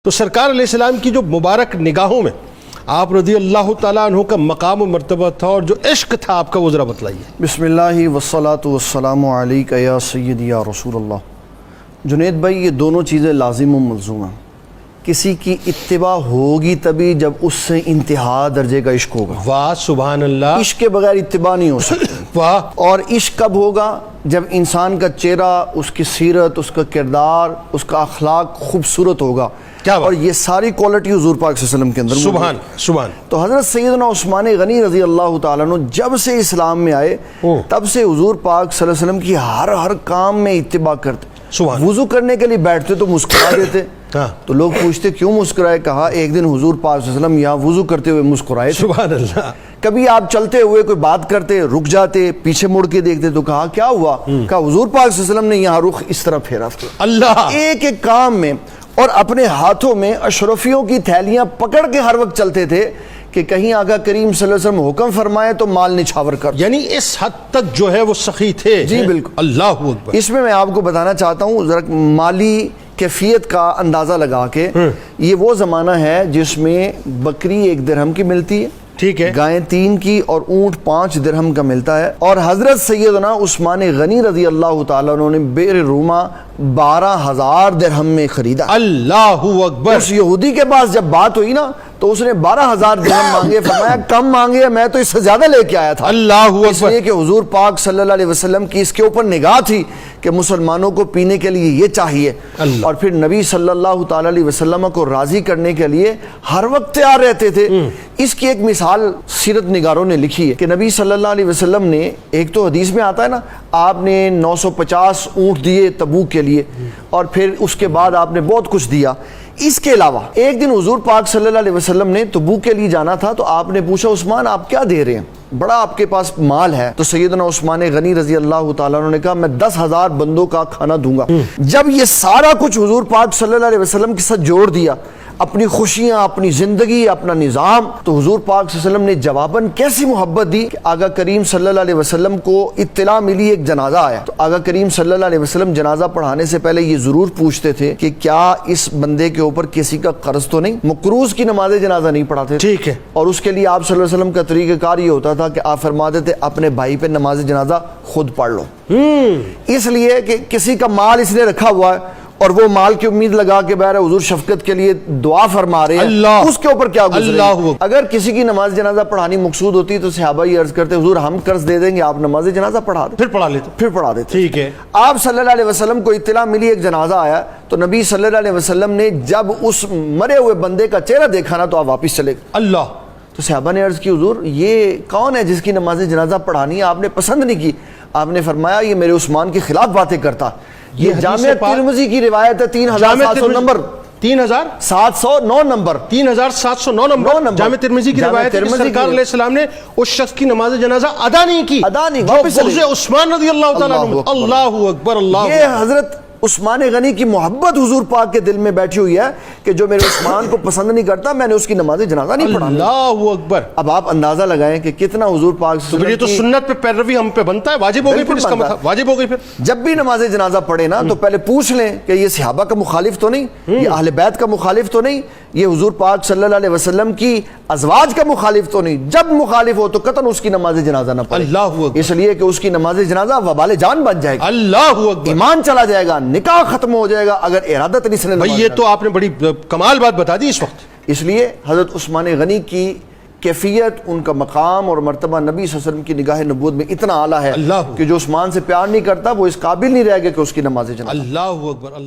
تو سرکار علیہ السلام کی جو مبارک نگاہوں میں آپ رضی اللہ تعالیٰ عنہ کا مقام و مرتبہ تھا اور جو عشق تھا آپ کا، وہ ذرا بتلائیے۔ بسم اللہ والصلاة والسلام علیکہ یا سیدی یا رسول اللہ۔ جنید بھائی، یہ دونوں چیزیں لازم و ملزوم ہیں۔ کسی کی اتباع ہوگی تبھی جب اس سے انتہا درجے کا عشق ہوگا۔ واہ سبحان اللہ۔ عشق کے بغیر اتباع نہیں ہو سکتی۔ واہ۔ اور عشق کب ہوگا؟ جب انسان کا چہرہ، اس کی سیرت، اس کا کردار، اس کا اخلاق خوبصورت ہوگا۔ کیا بات؟ اور یہ ساری کوالٹی حضور پاک صلی اللہ علیہ وسلم کے اندر سبحان سبحان۔ تو حضرت سیدنا عثمان غنی رضی اللہ تعالیٰ عنہ جب سے اسلام میں آئے تب سے حضور پاک صلی اللہ علیہ وسلم کی ہر کام میں اتباع کرتے۔ وضو کرنے کے لیے بیٹھتے تو مسکرا دیتے، تو لوگ پوچھتے کیوں مسکرائے؟ کہا ایک دن حضور پاک صلی اللہ علیہ وسلم یہاں وضو کرتے ہوئے مسکرائے تھے۔ سبحان اللہ۔ کبھی آپ چلتے ہوئے کوئی بات کرتے، رک جاتے، پیچھے مڑ کے دیکھتے تو کہا کیا ہوا؟ کہا حضور پاک صلی اللہ علیہ وسلم نے یہاں رخ اس طرح پھیرا تھا۔ اللہ۔ ایک ایک کام میں، اور اپنے ہاتھوں میں اشرفیوں کی تھیلیاں پکڑ کے ہر وقت چلتے تھے کہ کہیں آقا کریم صلی اللہ علیہ وسلم حکم فرمائے تو مال نچھاور کر۔ یعنی اس حد تک جو ہے وہ سخی تھے۔ جی بالکل۔ اللہ اکبر۔ اس میں آپ کو بتانا چاہتا ہوں ذرا مالی کیفیت کا اندازہ لگا کے، یہ وہ زمانہ ہے جس میں بکری 1 درہم کی ملتی ہے، ٹھیک ہے، گائیں 3 کی اور اونٹ 5 درہم کا ملتا ہے، اور حضرت سیدنا عثمان غنی رضی اللہ تعالیٰ عنہ نے بئر روما 12,000 درہم میں خریدا۔ اللہ اکبر۔ اس یہودی کے پاس جب بات ہوئی نا تو اس نے 12,000 درہم مانگے، فرمایا کم مانگے، میں تو اس سے زیادہ لے کے آیا تھا۔ اللہ اکبر۔ اس لیے کہ حضور پاک صلی اللہ علیہ وسلم کی اس کے اوپر نگاہ تھی کہ مسلمانوں کو پینے کے لیے یہ چاہیے، اور پھر نبی صلی اللہ تعالی علیہ وسلم کو راضی کرنے کے لیے ہر وقت تیار رہتے تھے۔ اس کی ایک مثال سیرت نگاروں نے لکھی ہے کہ نبی صلی اللہ علیہ وسلم نے، ایک تو حدیث میں آتا ہے نا، آپ نے 950 اونٹ دیے تبوک کے لیے، اور پھر اس کے بعد آپ نے بہت کچھ دیا۔ اس کے علاوہ ایک دن حضور پاک صلی اللہ علیہ وسلم نے تبوک کے لیے جانا تھا، تو آپ نے پوچھا عثمان آپ کیا دے رہے ہیں؟ بڑا آپ کے پاس مال ہے۔ تو سیدنا عثمان غنی رضی اللہ تعالیٰ عنہ نے کہا میں 10,000 بندوں کا کھانا دوں گا۔ جب یہ سارا کچھ حضور پاک صلی اللہ علیہ وسلم کے ساتھ جوڑ دیا، اپنی خوشیاں، اپنی زندگی، اپنا نظام، تو حضور پاک صلی اللہ علیہ وسلم نے جواباً کیسی محبت دی کہ آقا کریم صلی اللہ علیہ وسلم کو اطلاع ملی ایک جنازہ آیا، تو آقا کریم صلی اللہ علیہ وسلم جنازہ پڑھانے سے پہلے یہ ضرور پوچھتے تھے کہ کیا اس بندے کے اوپر کسی کا قرض تو نہیں؟ مقروض کی نماز جنازہ نہیں پڑھاتے، ٹھیک ہے، اور اس کے لیے آپ صلی اللہ علیہ وسلم کا طریقہ کار یہ ہوتا تھا کہ آپ فرماتے تھے اپنے بھائی پہ نماز جنازہ خود پڑھ لو، اس لیے کہ کسی کا مال اس نے رکھا ہوا ہے اور وہ مال کی امید لگا کے بہر حضور شفقت کے لیے دعا فرما رہے ہیں، اس کے اوپر کیا گزرے؟ اگر کسی کی نماز جنازہ پڑھانی مقصود ہوتی تو صحابہ یہ عرض کرتے حضور ہم قرض دے دیں گے، آپ نماز جنازہ پڑھا دیں، پھر پڑھا دیتے۔ ٹھیک ہے۔ آپ صلی اللہ علیہ وسلم کو اطلاع ملی ایک جنازہ آیا، تو نبی صلی اللہ علیہ وسلم نے جب اس مرے ہوئے بندے کا چہرہ دیکھا نا تو آپ واپس چلے گئے۔ اللہ۔ تو صحابہ نے عرض کی حضور یہ کون ہے جس کی نماز جنازہ پڑھانی ہے؟ آپ نے پسند نہیں کی۔ آپ نے فرمایا یہ میرے عثمان کے خلاف باتیں کرتا۔ یہ جامع ترمذی کی روایت ہے، 3709 نمبر، 3709 نمبر، 3709 نمبر جامع ترمذی کی روایت ہے کہ سرکار علیہ السلام نے اس شخص کی نماز جنازہ ادا نہیں کی جو بغض عثمان رضی اللہ تعالیٰ عنہ۔ اللہ اکبر۔ اللہ۔ یہ حضرت عثمان غنی کی محبت حضور پاک کے دل میں بیٹھی ہوئی ہے کہ جو میرے عثمان کو پسند نہیں کرتا میں نے اس کی نماز جنازہ نہیں پڑھا۔ اللہ اکبر۔ اب آپ اندازہ لگائیں کہ کتنا حضور پاک تو یہ تو سنت پہ پیروی ہم پہ بنتا ہے، واجب ہو گئی پھر، اس کا مطلب واجب ہو گئی پھر۔ جب بھی نماز جنازہ پڑھے نا تو پہلے پوچھ لیں کہ یہ صحابہ کا مخالف تو نہیں، یہ اہل بیت کا مخالف تو نہیں، یہ حضور پاک صلی اللہ علیہ وسلم کی ازواج کا مخالف تو نہیں۔ جب مخالف ہو تو قطعاً اس کی نماز جنازہ نہ پڑھے، اللہ اکبر، اس لیے کہ اس کی نماز جنازہ وبال جان بن جائے گا، اللہ اکبر، ایمان چلا جائے گا، نکاح ختم ہو جائے گا اگر ارادت نہیں سے۔ بھائی یہ تو آپ نے بڑی کمال بات بتا دی اس وقت۔ اس لیے حضرت عثمان غنی کی کیفیت، ان کا مقام اور مرتبہ نبی صلی اللہ علیہ وسلم کی نگاہ نبوت میں اتنا اعلیٰ ہے کہ جو عثمان سے پیار نہیں کرتا وہ اس قابل نہیں رہ گیا کہ اس کی نماز جنازہ۔ اللہ اکبر۔